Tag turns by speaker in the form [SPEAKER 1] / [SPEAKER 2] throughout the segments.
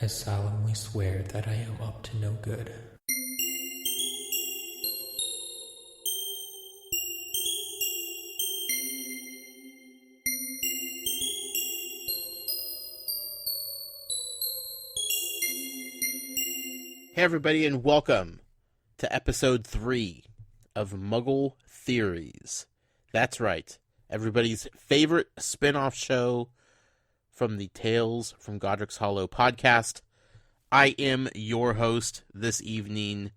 [SPEAKER 1] I solemnly swear that I am up to no good.
[SPEAKER 2] Hey everybody, and welcome to episode 3 of Muggle Theories. That's right, everybody's favorite spin-off show from the Tales from Godric's Hollow podcast. I am your host this evening,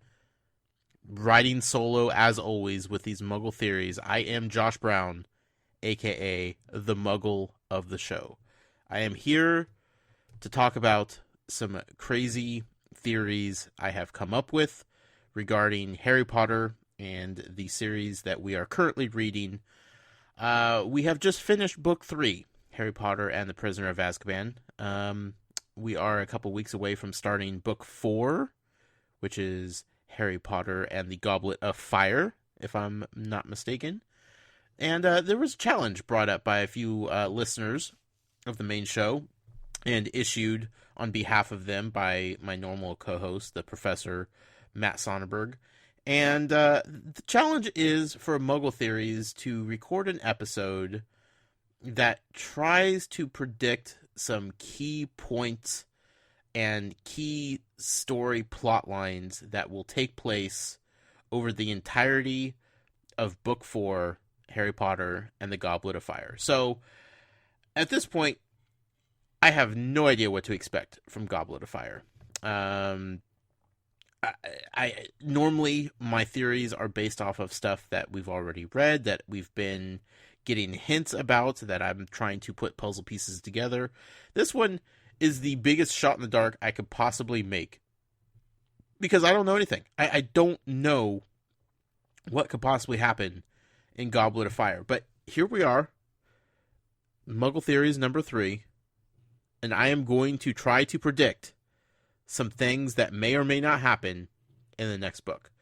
[SPEAKER 2] riding solo as always with these Muggle theories. I am Josh Brown, aka the Muggle of the show. I am here to talk about some crazy theories I have come up with regarding Harry Potter and the series that we are currently reading. We have just finished book 3, Harry Potter and the Prisoner of Azkaban. We are a couple weeks away from starting book 4, which is Harry Potter and the Goblet of Fire, if I'm not mistaken. And there was a challenge brought up by a few listeners of the main show and issued on behalf of them by my normal co-host, the Professor Matt Sonnenberg. And the challenge is for Muggle Theories to record an episode that tries to predict some key points and key story plot lines that will take place over the entirety of Book 4, Harry Potter and the Goblet of Fire. So, at this point, I have no idea what to expect from Goblet of Fire. I normally my theories are based off of stuff that we've already read, that we've been getting hints about, that I'm trying to put puzzle pieces together. This one is the biggest shot in the dark I could possibly make, because I don't know anything. I don't know what could possibly happen in Goblet of Fire. But here we are, Muggle Theories number 3. And I am going to try to predict some things that may or may not happen in the next book.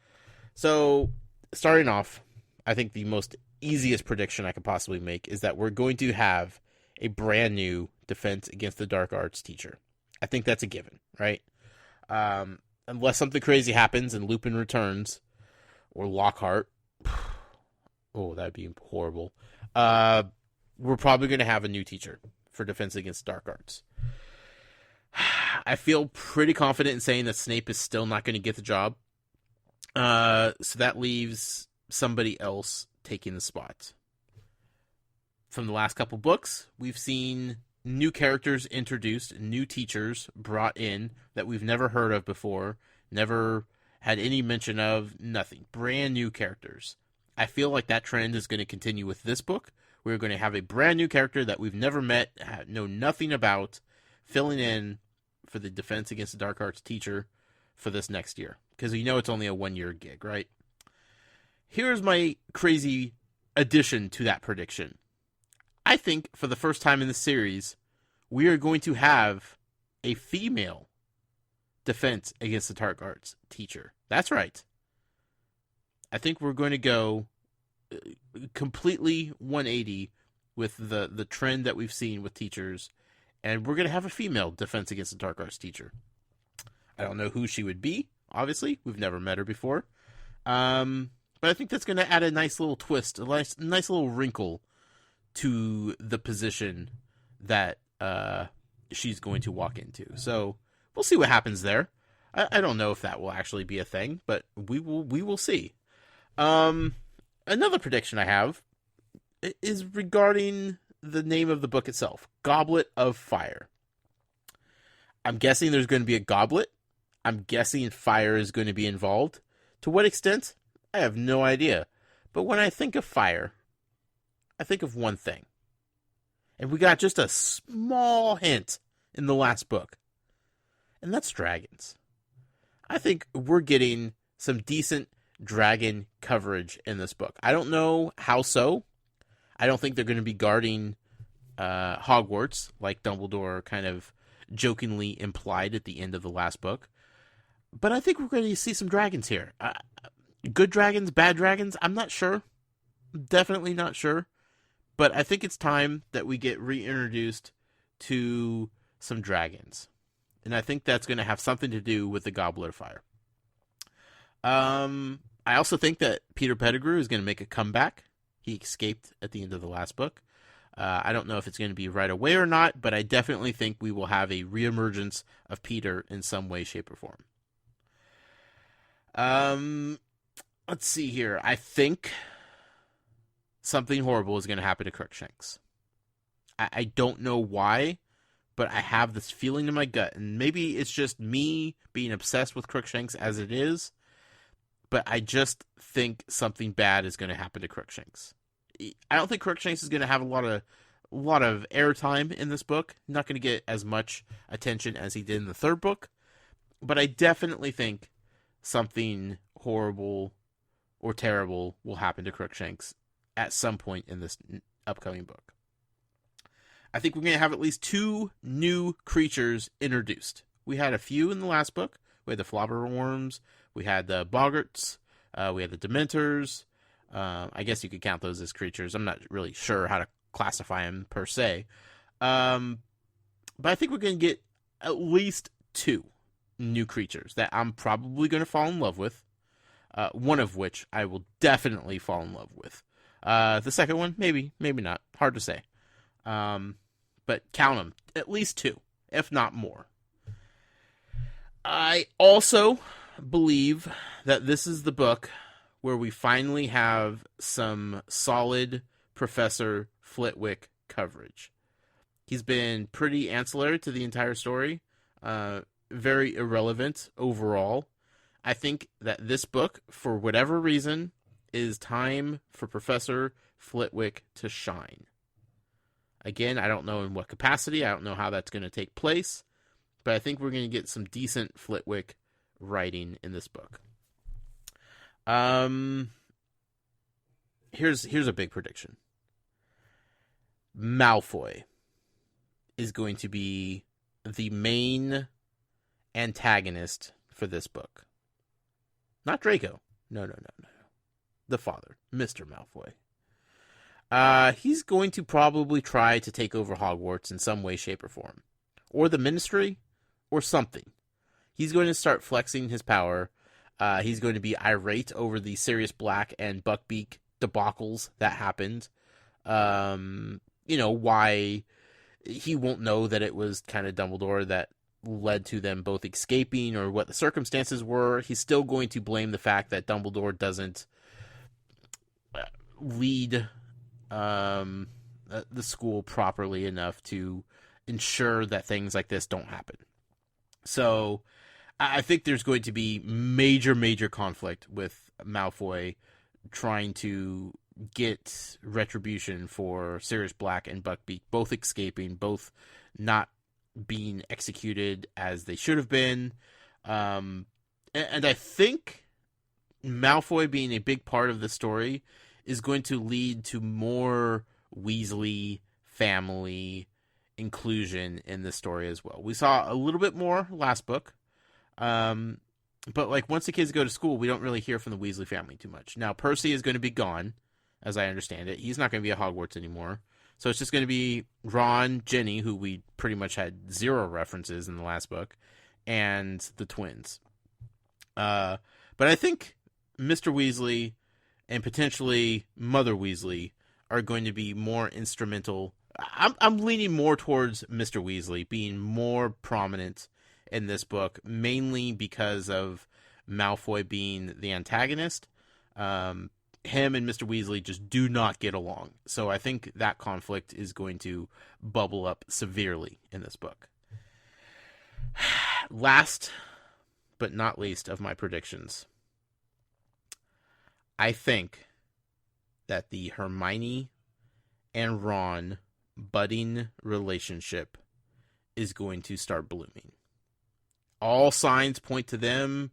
[SPEAKER 2] So, starting off, I think the most easiest prediction I could possibly make is that we're going to have a brand new Defense Against the Dark Arts teacher. I think that's a given, right? Unless something crazy happens and Lupin returns, or Lockhart. Oh, that'd be horrible. We're probably going to have a new teacher for Defense Against Dark Arts. I feel pretty confident in saying that Snape is still not going to get the job. So that leaves somebody else taking the spot. From the last couple books, we've seen new characters introduced, new teachers brought in that we've never heard of before, never had any mention of, nothing. Brand new characters. I feel like that trend is going to continue with this book. We're going to have a brand new character that we've never met, know nothing about, filling in for the Defense Against the Dark Arts teacher for this next year. Because you know it's only a 1-year gig, right? Here's my crazy addition to that prediction. I think for the first time in the series, we are going to have a female Defense Against the Dark Arts teacher. That's right. I think we're going to go completely 180 with the trend that we've seen with teachers, and we're going to have a female Defense Against the Dark Arts teacher. I don't know who she would be, obviously. We've never met her before. But I think that's going to add a nice little twist, a nice little wrinkle to the position that she's going to walk into. So we'll see what happens there. I don't know if that will actually be a thing, but we will see. Another prediction I have is regarding the name of the book itself, Goblet of Fire. I'm guessing there's going to be a goblet. I'm guessing fire is going to be involved. To what extent? I have no idea. But when I think of fire, I think of one thing. And we got just a small hint in the last book. And that's dragons. I think we're getting some decent dragon coverage in this book. I don't know how so. I don't think they're going to be guarding Hogwarts, like Dumbledore kind of jokingly implied at the end of the last book. But I think we're going to see some dragons here. Good dragons, bad dragons, I'm not sure. Definitely not sure. But I think it's time that we get reintroduced to some dragons. And I think that's going to have something to do with the Goblet of Fire. I also think that Peter Pettigrew is going to make a comeback. He escaped at the end of the last book. I don't know if it's going to be right away or not, but I definitely think we will have a reemergence of Peter in some way, shape, or form. Let's see here. I think something horrible is going to happen to Crookshanks. I don't know why, but I have this feeling in my gut, and maybe it's just me being obsessed with Crookshanks as it is, but I just think something bad is going to happen to Crookshanks. I don't think Crookshanks is going to have a lot of airtime in this book. Not going to get as much attention as he did in the third book, but I definitely think something horrible or terrible will happen to Crookshanks at some point in this upcoming book. I think we're going to have at least 2 new creatures introduced. We had a few in the last book. We had the Flobberworms, we had the Boggarts, we had the Dementors. I guess you could count those as creatures. I'm not really sure how to classify them per se. But I think we're going to get at least 2 new creatures that I'm probably going to fall in love with. One of which I will definitely fall in love with. The second one, maybe not. Hard to say. But count them. At least 2, if not more. I also believe that this is the book where we finally have some solid Professor Flitwick coverage. He's been pretty ancillary to the entire story. Very irrelevant overall. I think that this book, for whatever reason, is time for Professor Flitwick to shine. Again, I don't know in what capacity. I don't know how that's going to take place. But I think we're going to get some decent Flitwick writing in this book. Here's a big prediction. Malfoy is going to be the main antagonist for this book. Not Draco. No. The father, Mr. Malfoy. He's going to probably try to take over Hogwarts in some way, shape, or form. Or the Ministry, or something. He's going to start flexing his power. He's going to be irate over the Sirius Black and Buckbeak debacles that happened. Why he won't know that it was kind of Dumbledore that led to them both escaping or what the circumstances were. He's still going to blame the fact that Dumbledore doesn't lead the school properly enough to ensure that things like this don't happen. So I think there's going to be major conflict with Malfoy trying to get retribution for Sirius Black and Buckbeak, both escaping, both not being executed as they should have been. And I think Malfoy being a big part of the story is going to lead to more Weasley family inclusion in the story as well. We saw a little bit more last book. But once the kids go to school, we don't really hear from the Weasley family too much. Now, Percy is going to be gone, as I understand it. He's not going to be at Hogwarts anymore. So it's just going to be Ron, Ginny, who we pretty much had 0 references in the last book, and the twins. But I think Mr. Weasley and potentially Mother Weasley are going to be more instrumental. I'm leaning more towards Mr. Weasley being more prominent in this book, mainly because of Malfoy being the antagonist. Him and Mr. Weasley just do not get along. So I think that conflict is going to bubble up severely in this book. Last but not least of my predictions. I think that the Hermione and Ron budding relationship is going to start blooming. All signs point to them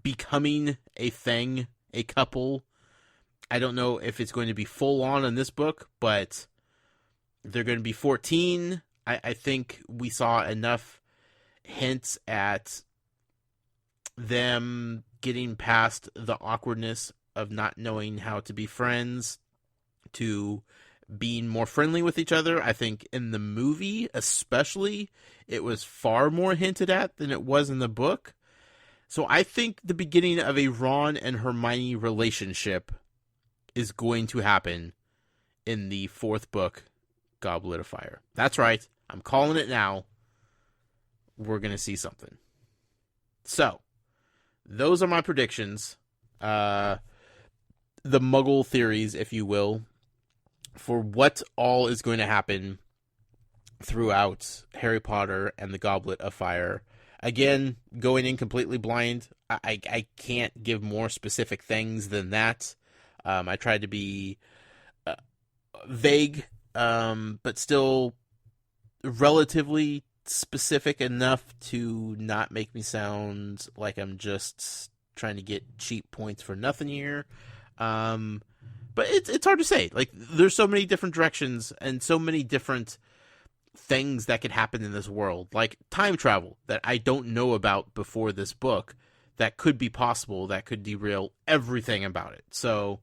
[SPEAKER 2] becoming a thing, a couple. I don't know if it's going to be full on in this book, but they're going to be 14. I think we saw enough hints at them getting past the awkwardness of not knowing how to be friends to being more friendly with each other. I think in the movie, especially, it was far more hinted at than it was in the book. So I think the beginning of a Ron and Hermione relationship is going to happen in the 4th book, Goblet of Fire. That's right. I'm calling it now. We're going to see something. So, those are my predictions. The Muggle theories, if you will, for what all is going to happen throughout Harry Potter and the Goblet of Fire. Again, going in completely blind, I can't give more specific things than that. I tried to be vague, but still relatively specific enough to not make me sound like I'm just trying to get cheap points for nothing here. But it's hard to say. Like, there's so many different directions and so many different things that could happen in this world, like time travel that I don't know about before this book, that could be possible, that could derail everything about it. So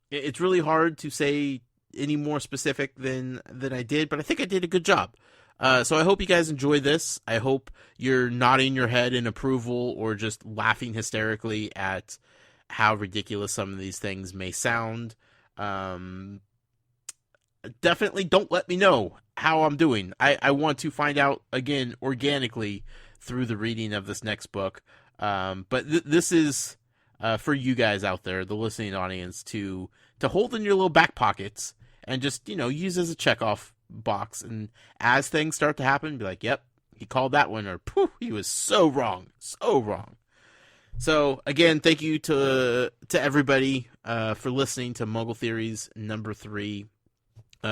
[SPEAKER 2] it's really hard to say any more specific than I did, but I think I did a good job. So I hope you guys enjoy this. I hope you're nodding your head in approval or just laughing hysterically at how ridiculous some of these things may sound. Definitely don't let me know how I'm doing. I want to find out, again, organically through the reading of this next book. But this is for you guys out there, the listening audience, to hold in your little back pockets and just, use as a checkoff box. And as things start to happen, be like, yep, he called that one, or poof, he was so wrong. So wrong. So, again, thank you to everybody for listening to Muggle Theories number 3.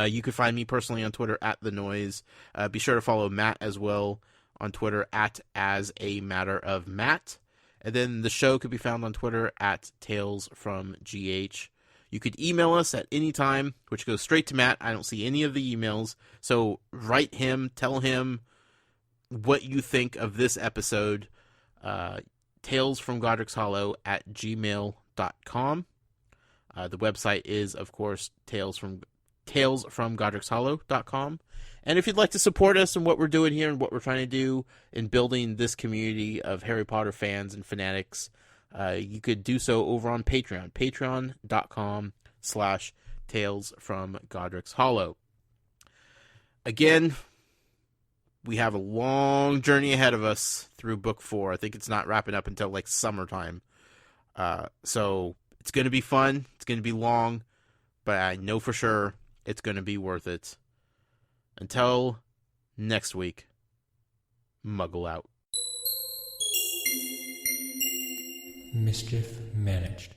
[SPEAKER 2] You can find me personally on Twitter at The Noise. Be sure to follow Matt as well on Twitter at As a Matter of Matt. And then the show could be found on Twitter at Tales from GH. You could email us at any time, which goes straight to Matt. I don't see any of the emails. So write him, tell him what you think of this episode. Tales from Godric's Hollow at gmail.com. The website is, of course, talesfromgodricshollow.com. And if you'd like to support us in what we're doing here and what we're trying to do in building this community of Harry Potter fans and fanatics, you could do so over on Patreon, patreon.com/Tales from Godric's Hollow. Again, we have a long journey ahead of us through book 4. I think it's not wrapping up until like summertime. So it's going to be fun. It's going to be long, but I know for sure it's going to be worth it. Until next week, Muggle out.
[SPEAKER 1] Mischief managed.